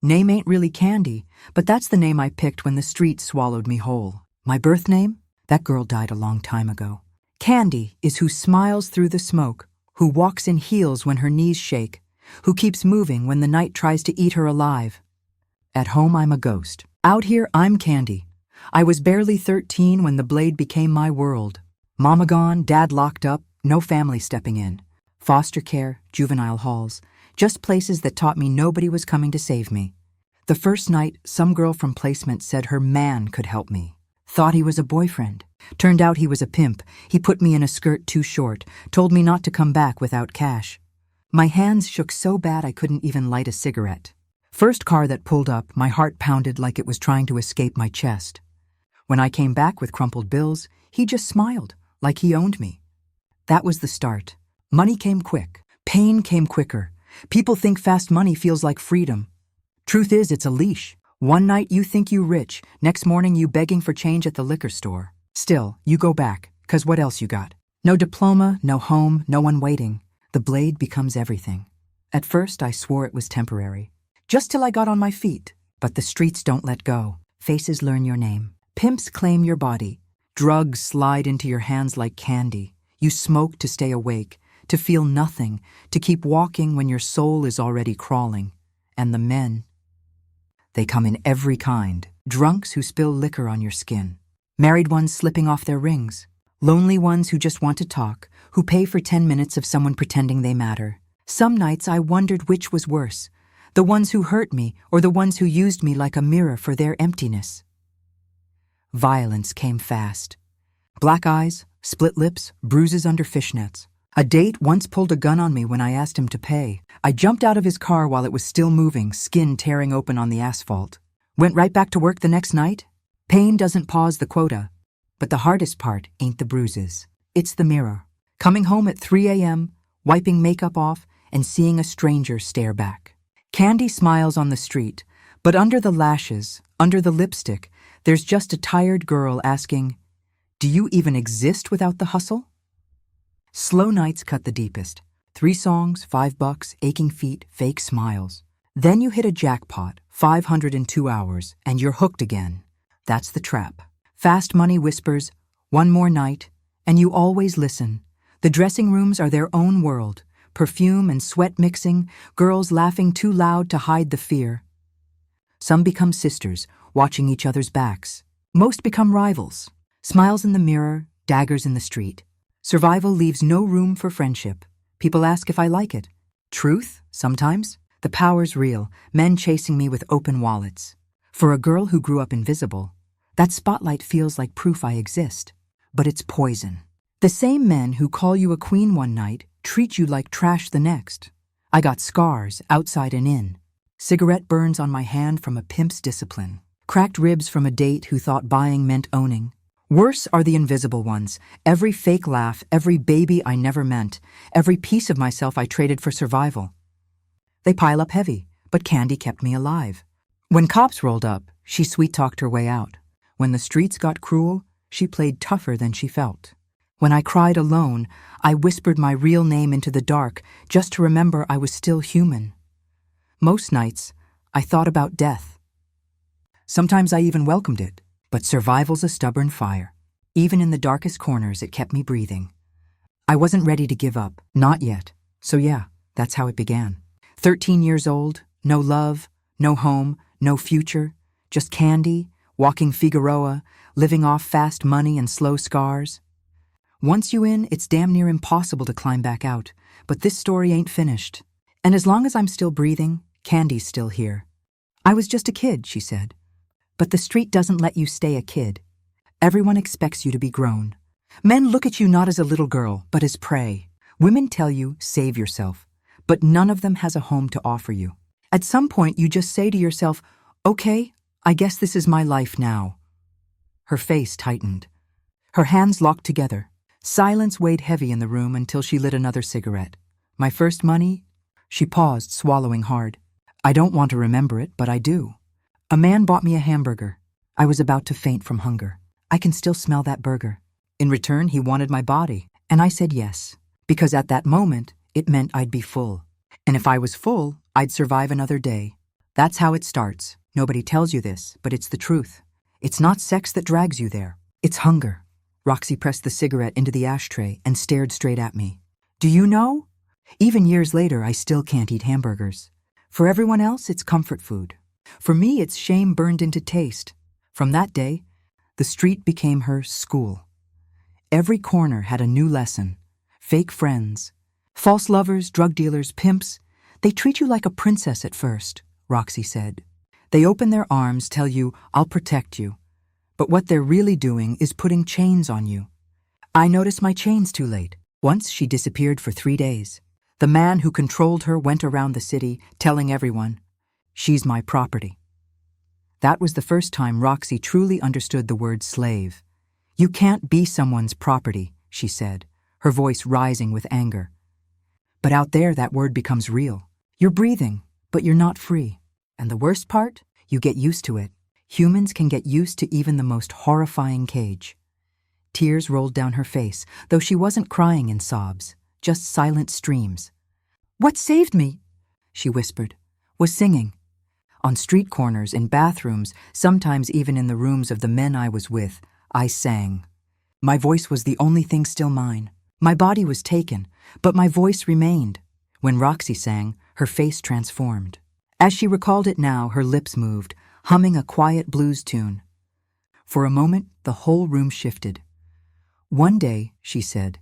Name ain't really Candy, but that's the name I picked when the street swallowed me whole. My birth name? That girl died a long time ago. Candy is who smiles through the smoke, who walks in heels when her knees shake, who keeps moving when the night tries to eat her alive. At home, I'm a ghost. Out here, I'm Candy. I was barely 13 when the blade became my world. Mama gone, dad locked up, no family stepping in. Foster care, juvenile halls, just places that taught me nobody was coming to save me. The first night, some girl from placement said her man could help me. Thought he was a boyfriend. Turned out he was a pimp. He put me in a skirt too short, told me not to come back without cash. My hands shook so bad I couldn't even light a cigarette. First car that pulled up, my heart pounded like it was trying to escape my chest. When I came back with crumpled bills, he just smiled, like he owned me. That was the start. Money came quick. Pain came quicker. People think fast money feels like freedom. Truth is, it's a leash. One night you think you rich, next morning you begging for change at the liquor store. Still, you go back, 'cause what else you got? No diploma, no home, no one waiting. The blade becomes everything. At first, I swore it was temporary. Just till I got on my feet. But the streets don't let go. Faces learn your name. Pimps claim your body. Drugs slide into your hands like candy. You smoke to stay awake, to feel nothing, to keep walking when your soul is already crawling. And the men, they come in every kind. Drunks who spill liquor on your skin. Married ones slipping off their rings. Lonely ones who just want to talk, who pay for 10 minutes of someone pretending they matter. Some nights I wondered which was worse, the ones who hurt me or the ones who used me like a mirror for their emptiness. Violence came fast. Black eyes, split lips, bruises under fishnets. A date once pulled a gun on me when I asked him to pay. I jumped out of his car while it was still moving, skin tearing open on the asphalt. Went right back to work the next night. Pain doesn't pause the quota. But the hardest part ain't the bruises. It's the mirror. Coming home at 3 a.m., wiping makeup off, and seeing a stranger stare back. Candy smiles on the street, but under the lashes, under the lipstick, there's just a tired girl asking, "Do you even exist without the hustle?" Slow nights cut the deepest. 3 songs, $5, aching feet, fake smiles. Then you hit a jackpot, 500 in 2 hours, and you're hooked again. That's the trap. Fast money whispers, "One more night," and you always listen. The dressing rooms are their own world. Perfume and sweat mixing, girls laughing too loud to hide the fear. Some become sisters, watching each other's backs. Most become rivals. Smiles in the mirror, daggers in the street. Survival leaves no room for friendship. People ask if I like it. Truth? Sometimes. The power's real, men chasing me with open wallets. For a girl who grew up invisible, that spotlight feels like proof I exist. But it's poison. The same men who call you a queen one night treat you like trash the next. I got scars, outside and in. Cigarette burns on my hand from a pimp's discipline. Cracked ribs from a date who thought buying meant owning. Worse are the invisible ones. Every fake laugh, every baby I never meant, every piece of myself I traded for survival. They pile up heavy, but Candy kept me alive. When cops rolled up, she sweet-talked her way out. When the streets got cruel, she played tougher than she felt. When I cried alone, I whispered my real name into the dark just to remember I was still human. Most nights, I thought about death. Sometimes I even welcomed it, but survival's a stubborn fire. Even in the darkest corners, it kept me breathing. I wasn't ready to give up, not yet. So yeah, that's how it began. 13 years old, no love, no home, no future, just Candy, walking Figueroa, living off fast money and slow scars. Once you in, it's damn near impossible to climb back out, but this story ain't finished. And as long as I'm still breathing, Candy's still here. I was just a kid, she said. But the street doesn't let you stay a kid. Everyone expects you to be grown. Men look at you not as a little girl, but as prey. Women tell you, save yourself. But none of them has a home to offer you. At some point, you just say to yourself, okay, I guess this is my life now. Her face tightened. Her hands locked together. Silence weighed heavy in the room until she lit another cigarette. My first money? She paused, swallowing hard. I don't want to remember it, but I do. A man bought me a hamburger. I was about to faint from hunger. I can still smell that burger. In return, he wanted my body, and I said yes, because at that moment, it meant I'd be full. And if I was full, I'd survive another day. That's how it starts. Nobody tells you this, but it's the truth. It's not sex that drags you there. It's hunger. Roxy pressed the cigarette into the ashtray and stared straight at me. Do you know? Even years later, I still can't eat hamburgers. For everyone else, it's comfort food. For me, it's shame burned into taste. From that day, the street became her school. Every corner had a new lesson. Fake friends, false lovers, drug dealers, pimps. They treat you like a princess at first, Roxy said. They open their arms, tell you, I'll protect you. But what they're really doing is putting chains on you. I noticed my chains too late. Once she disappeared for 3 days. The man who controlled her went around the city, telling everyone, she's my property. That was the first time Roxy truly understood the word slave. You can't be someone's property, she said, her voice rising with anger. But out there, that word becomes real. You're breathing, but you're not free. And the worst part? You get used to it. Humans can get used to even the most horrifying cage. Tears rolled down her face, though she wasn't crying in sobs, just silent streams. What saved me, she whispered, was singing. On street corners, in bathrooms, sometimes even in the rooms of the men I was with, I sang. My voice was the only thing still mine. My body was taken, but my voice remained. When Roxy sang, her face transformed. As she recalled it now, her lips moved, humming a quiet blues tune. For a moment, the whole room shifted. One day, she said,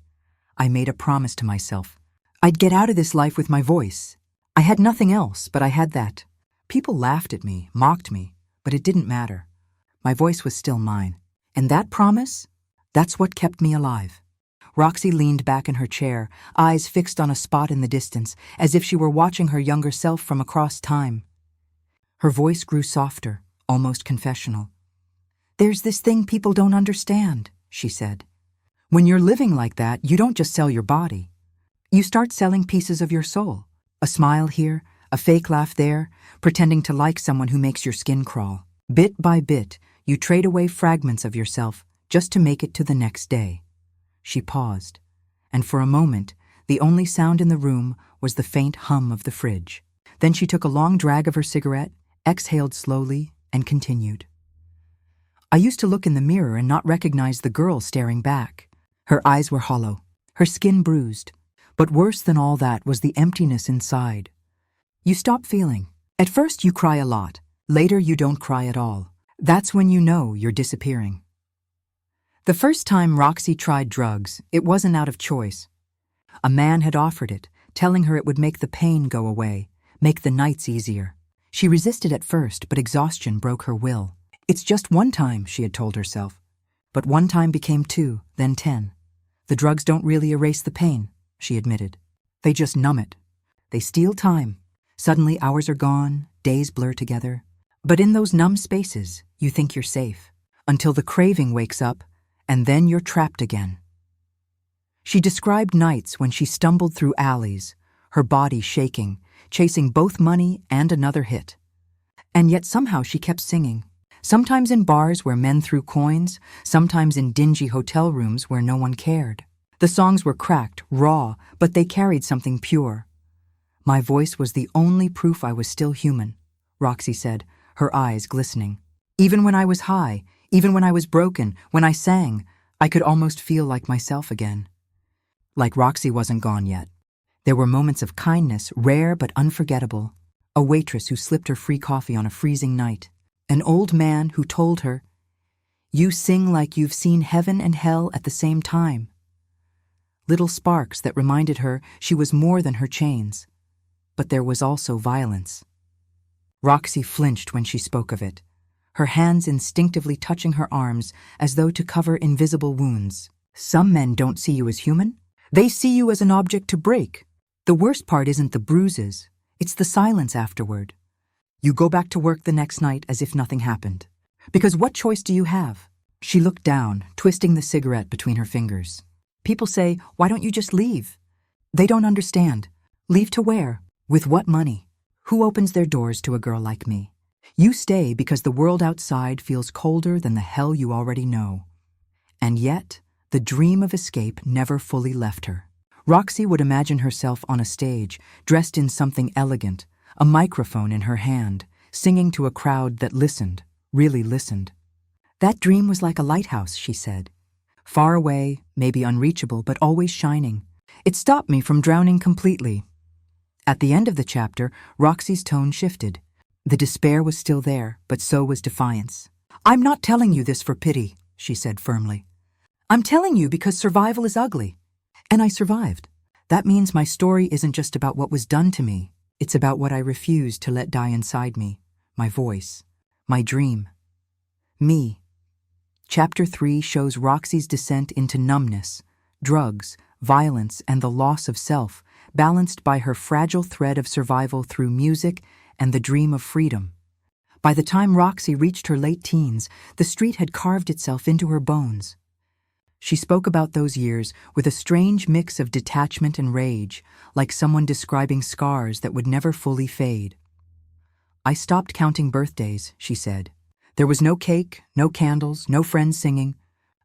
I made a promise to myself. I'd get out of this life with my voice. I had nothing else, but I had that. People laughed at me, mocked me, but it didn't matter. My voice was still mine. And that promise, that's what kept me alive. Roxy leaned back in her chair, eyes fixed on a spot in the distance, as if she were watching her younger self from across time. Her voice grew softer, almost confessional. There's this thing people don't understand, she said. When you're living like that, you don't just sell your body. You start selling pieces of your soul. A smile here, a fake laugh there, pretending to like someone who makes your skin crawl. Bit by bit, you trade away fragments of yourself just to make it to the next day. She paused, and for a moment, the only sound in the room was the faint hum of the fridge. Then she took a long drag of her cigarette, exhaled slowly, and continued. I used to look in the mirror and not recognize the girl staring back. Her eyes were hollow, her skin bruised. But worse than all that was the emptiness inside. You stop feeling. At first you cry a lot. Later you don't cry at all. That's when you know you're disappearing. The first time Roxy tried drugs, it wasn't out of choice. A man had offered it, telling her it would make the pain go away, make the nights easier. She resisted at first, but exhaustion broke her will. It's just one time, she had told herself. But one time became 2, then 10. The drugs don't really erase the pain, she admitted. They just numb it. They steal time. Suddenly hours are gone, days blur together. But in those numb spaces, you think you're safe, until the craving wakes up, and then you're trapped again. She described nights when she stumbled through alleys, her body shaking, chasing both money and another hit. And yet somehow she kept singing. Sometimes in bars where men threw coins, sometimes in dingy hotel rooms where no one cared. The songs were cracked, raw, but they carried something pure. My voice was the only proof I was still human, Roxy said, her eyes glistening. Even when I was high, even when I was broken, when I sang, I could almost feel like myself again. Like Roxy wasn't gone yet. There were moments of kindness, rare but unforgettable. A waitress who slipped her free coffee on a freezing night. An old man who told her, "You sing like you've seen heaven and hell at the same time." Little sparks that reminded her she was more than her chains. But there was also violence. Roxy flinched when she spoke of it, her hands instinctively touching her arms as though to cover invisible wounds. Some men don't see you as human. They see you as an object to break. The worst part isn't the bruises, it's the silence afterward. You go back to work the next night as if nothing happened. Because what choice do you have? She looked down, twisting the cigarette between her fingers. People say, why don't you just leave? They don't understand. Leave to where? With what money? Who opens their doors to a girl like me? You stay because the world outside feels colder than the hell you already know. And yet, the dream of escape never fully left her. Roxy would imagine herself on a stage, dressed in something elegant, a microphone in her hand, singing to a crowd that listened, really listened. That dream was like a lighthouse, she said. Far away, maybe unreachable, but always shining. It stopped me from drowning completely. At the end of the chapter, Roxy's tone shifted. The despair was still there, but so was defiance. "I'm not telling you this for pity," she said firmly. "I'm telling you because survival is ugly. And I survived. That means my story isn't just about what was done to me. It's about what I refused to let die inside me. My voice. My dream. Me." Chapter 3 shows Roxy's descent into numbness, drugs, violence, and the loss of self, balanced by her fragile thread of survival through music and the dream of freedom. By the time Roxy reached her late teens, the street had carved itself into her bones. She spoke about those years with a strange mix of detachment and rage, like someone describing scars that would never fully fade. "I stopped counting birthdays," she said. "There was no cake, no candles, no friends singing.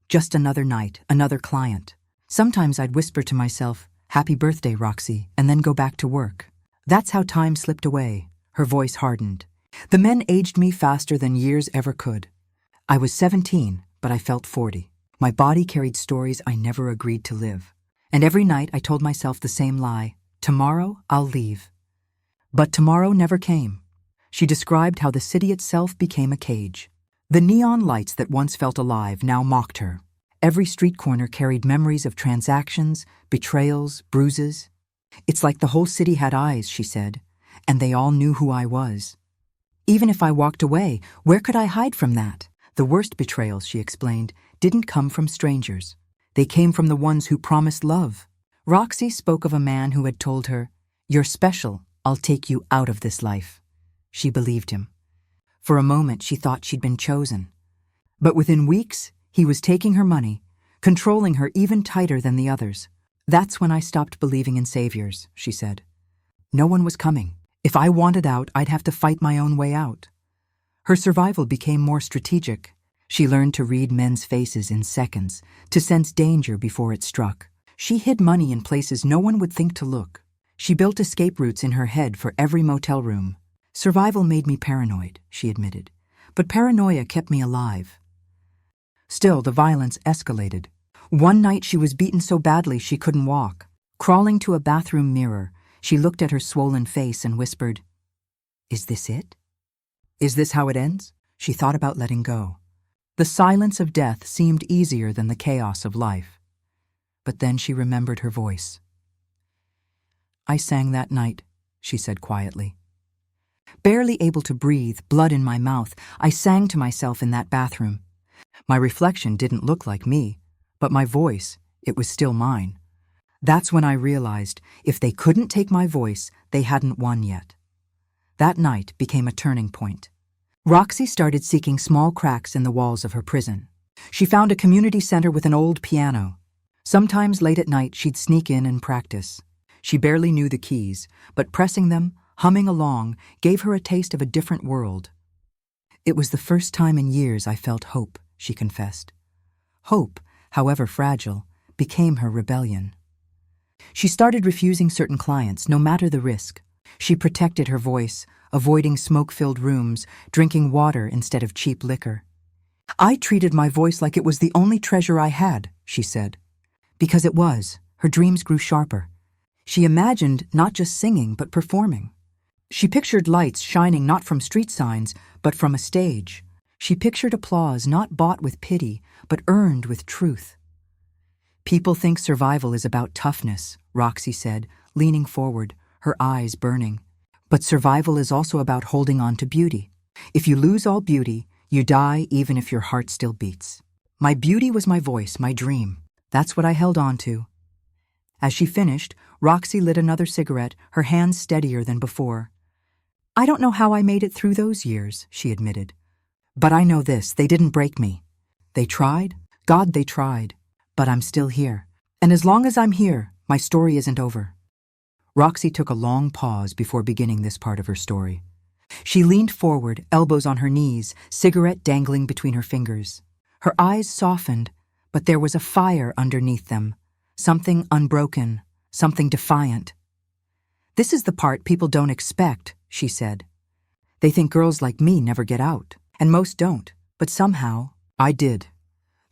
Just another night, another client. Sometimes I'd whisper to myself, 'Happy birthday, Roxy,' and then go back to work. That's how time slipped away." Her voice hardened. "The men aged me faster than years ever could. I was 17, but I felt 40. My body carried stories I never agreed to live. And every night I told myself the same lie, 'Tomorrow I'll leave.' But tomorrow never came." She described how the city itself became a cage. The neon lights that once felt alive now mocked her. Every street corner carried memories of transactions, betrayals, bruises. "It's like the whole city had eyes," she said, "and they all knew who I was. Even if I walked away, where could I hide from that?" The worst betrayals, she explained, didn't come from strangers. They came from the ones who promised love. Roxy spoke of a man who had told her, "You're special, I'll take you out of this life." She believed him. For a moment, she thought she'd been chosen. But within weeks, he was taking her money, controlling her even tighter than the others. "That's when I stopped believing in saviors," she said. "No one was coming. If I wanted out, I'd have to fight my own way out." Her survival became more strategic. She learned to read men's faces in seconds, to sense danger before it struck. She hid money in places no one would think to look. She built escape routes in her head for every motel room. "Survival made me paranoid," she admitted, "but paranoia kept me alive." Still, the violence escalated. One night she was beaten so badly she couldn't walk. Crawling to a bathroom mirror, she looked at her swollen face and whispered, "Is this it? Is this how it ends?" She thought about letting go. The silence of death seemed easier than the chaos of life. But then she remembered her voice. "I sang that night," she said quietly. Barely able to breathe, blood in my mouth, I sang to myself in that bathroom. My reflection didn't look like me, but my voice, it was still mine. That's when I realized if they couldn't take my voice, they hadn't won yet. That night became a turning point. Roxy started seeking small cracks in the walls of her prison. She found a community center with an old piano. Sometimes late at night, she'd sneak in and practice. She barely knew the keys, but pressing them, humming along, gave her a taste of a different world. "It was the first time in years I felt hope," she confessed. Hope, however fragile, became her rebellion. She started refusing certain clients, no matter the risk. She protected her voice, avoiding smoke-filled rooms, drinking water instead of cheap liquor. "I treated my voice like it was the only treasure I had," she said. Because it was. Her dreams grew sharper. She imagined not just singing, but performing. She pictured lights shining not from street signs, but from a stage. She pictured applause not bought with pity, but earned with truth. "People think survival is about toughness," Roxy said, leaning forward, her eyes burning. "But survival is also about holding on to beauty. If you lose all beauty, you die even if your heart still beats. My beauty was my voice, my dream. That's what I held on to." As she finished, Roxy lit another cigarette, her hands steadier than before. "I don't know how I made it through those years," she admitted. "But I know this, they didn't break me. They tried, God, they tried, but I'm still here. And as long as I'm here, my story isn't over." Roxy took a long pause before beginning this part of her story. She leaned forward, elbows on her knees, cigarette dangling between her fingers. Her eyes softened, but there was a fire underneath them, something unbroken, something defiant. "This is the part people don't expect," she said. They think girls like me never get out, and most don't. But somehow, I did.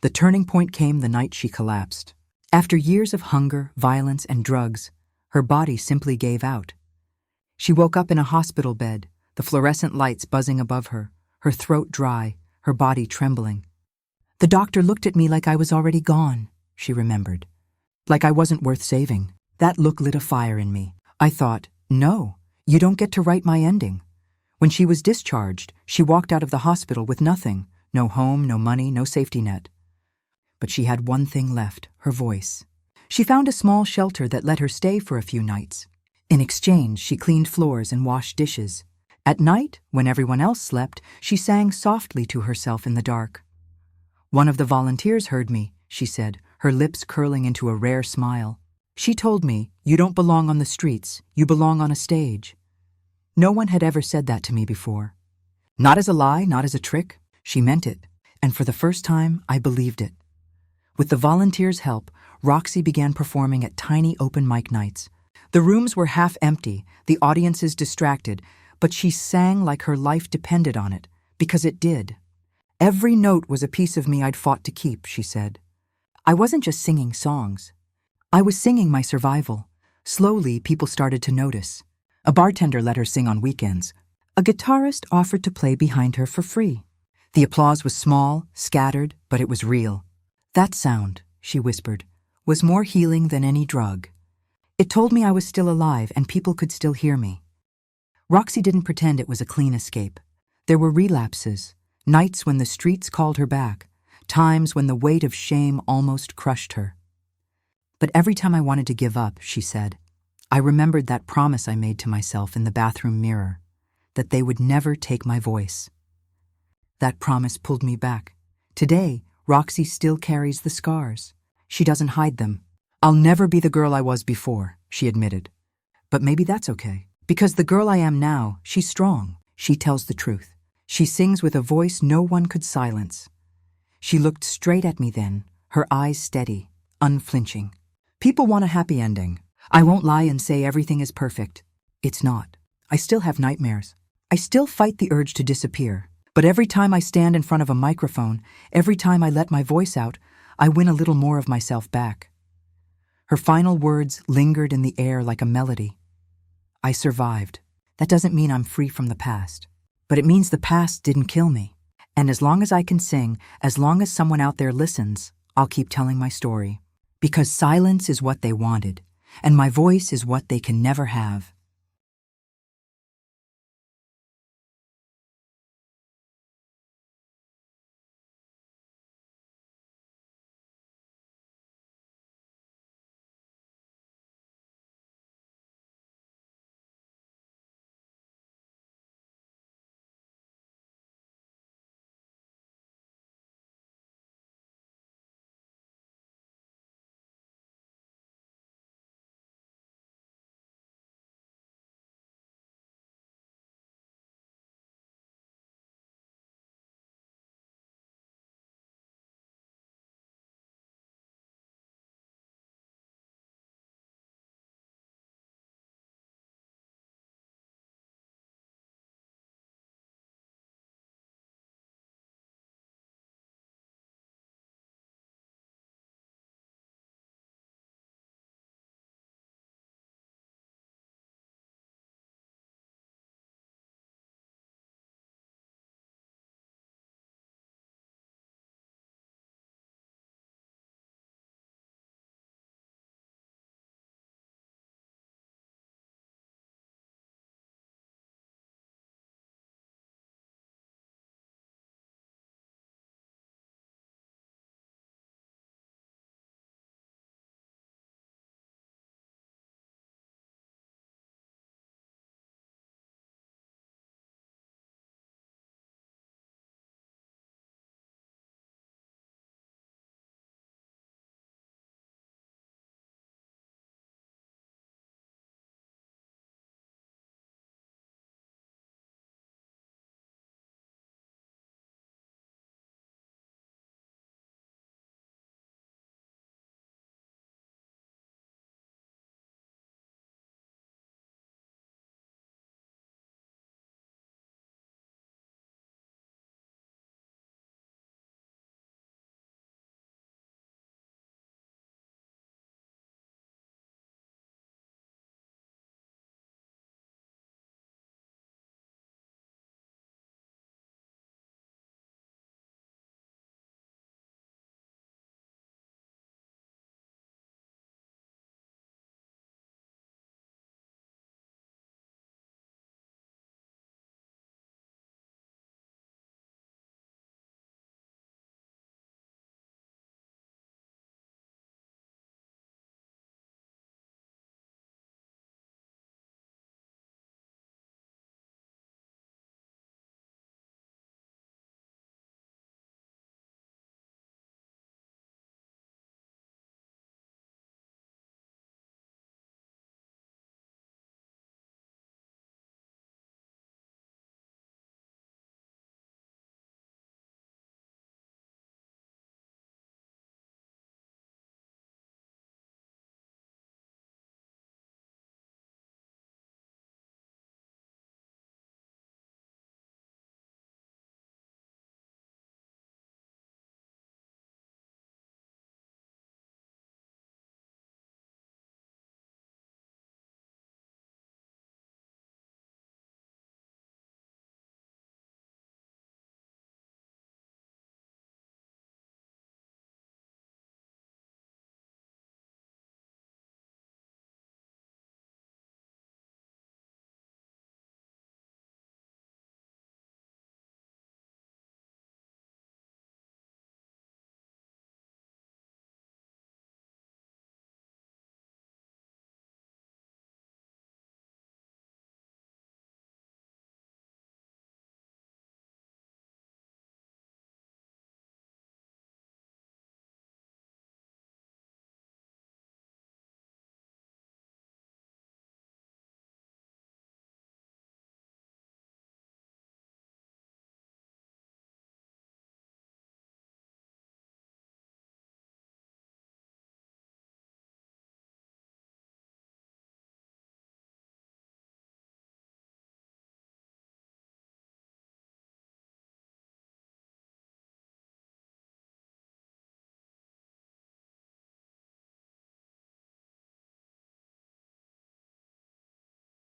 The turning point came the night she collapsed. After years of hunger, violence, and drugs, her body simply gave out. She woke up in a hospital bed, the fluorescent lights buzzing above her throat dry, her body trembling. The doctor looked at me like I was already gone, she remembered. Like I wasn't worth saving. That look lit a fire in me. I thought, no, you don't get to write my ending. When she was discharged, she walked out of the hospital with nothing. No home, no money, no safety net. But she had one thing left, her voice. She found a small shelter that let her stay for a few nights. In exchange, she cleaned floors and washed dishes. At night, when everyone else slept, she sang softly to herself in the dark. One of the volunteers heard me, she said, her lips curling into a rare smile. She told me, you don't belong on the streets, you belong on a stage. No one had ever said that to me before. Not as a lie, not as a trick. She meant it, and for the first time, I believed it. With the volunteers' help, Roxy began performing at tiny open mic nights. The rooms were half empty, the audiences distracted, but she sang like her life depended on it, because it did. Every note was a piece of me I'd fought to keep, she said. I wasn't just singing songs. I was singing my survival. Slowly, people started to notice. A bartender let her sing on weekends. A guitarist offered to play behind her for free. The applause was small, scattered, but it was real. That sound, she whispered, was more healing than any drug. It told me I was still alive and people could still hear me. Roxy didn't pretend it was a clean escape. There were relapses, nights when the streets called her back, times when the weight of shame almost crushed her. But every time I wanted to give up, she said, I remembered that promise I made to myself in the bathroom mirror, that they would never take my voice. That promise pulled me back. Today, Roxy still carries the scars. She doesn't hide them. I'll never be the girl I was before, she admitted. But maybe that's okay. Because the girl I am now, she's strong. She tells the truth. She sings with a voice no one could silence. She looked straight at me then, her eyes steady, unflinching. People want a happy ending. I won't lie and say everything is perfect. It's not. I still have nightmares. I still fight the urge to disappear. But every time I stand in front of a microphone, every time I let my voice out, I win a little more of myself back. Her final words lingered in the air like a melody. I survived. That doesn't mean I'm free from the past. But it means the past didn't kill me. And as long as I can sing, as long as someone out there listens, I'll keep telling my story. Because silence is what they wanted, and my voice is what they can never have.